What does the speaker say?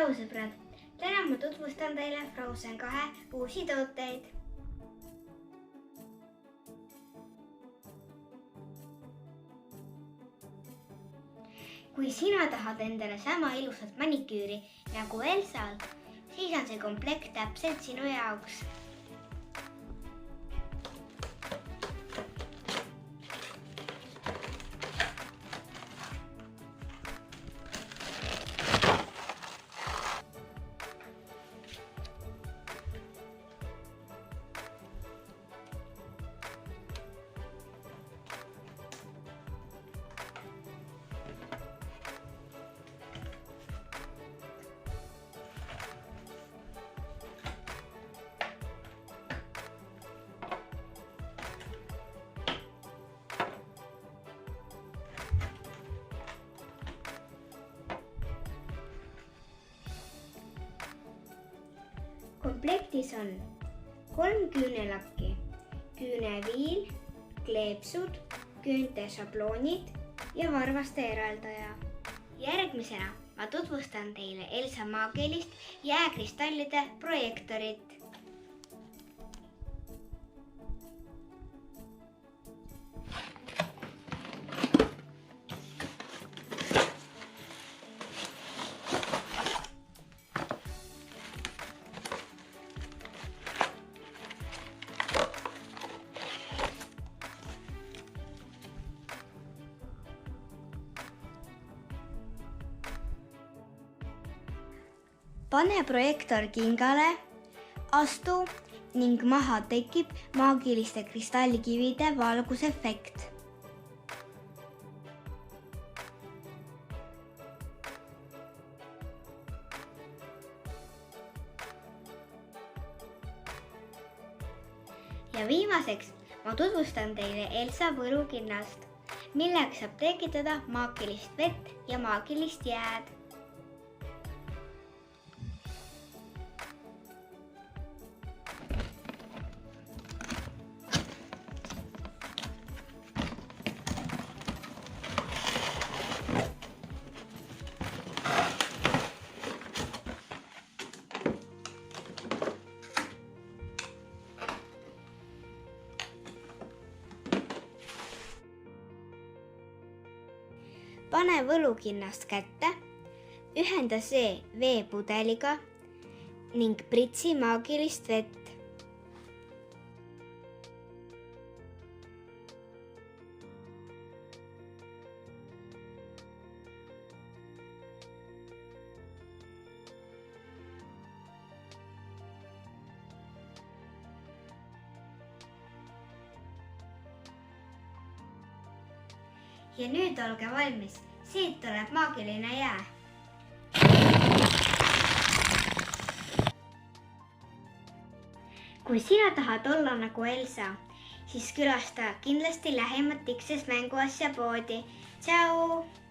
Tšau sõbrad! Täna ma tutvustan teile Frozen 2 uusi tooteid. Kui sina tahad endale sama ilusat maniküüri nagu Elsal, siis on see komplekt täpselt sinu jaoks. Komplektis on 3 küünelakki, küüneviil, kleepsud, küünte šabloonid ja varvaste eraldaja. Järgmisena ma tutvustan teile Elsa maagilist jääkristallide projektorit. Pane projektor kingale, astu ning maha tekib maagiliste kristallikivide valgusefekt. Ja viimaseks ma tutvustan teile Elsa võlukinnast, millega saab tekitada maagilist vett ja maagilist jääd. Pane võlukinnast kätte, ühenda see veepudeliga ning pritsi maagilist vett. Ja nüüd olge valmis, siit tuleb maagiline jää. Kui sina tahad olla nagu Elsa, siis külasta kindlasti lähimat Tikses mänguasja poodi. Tšau!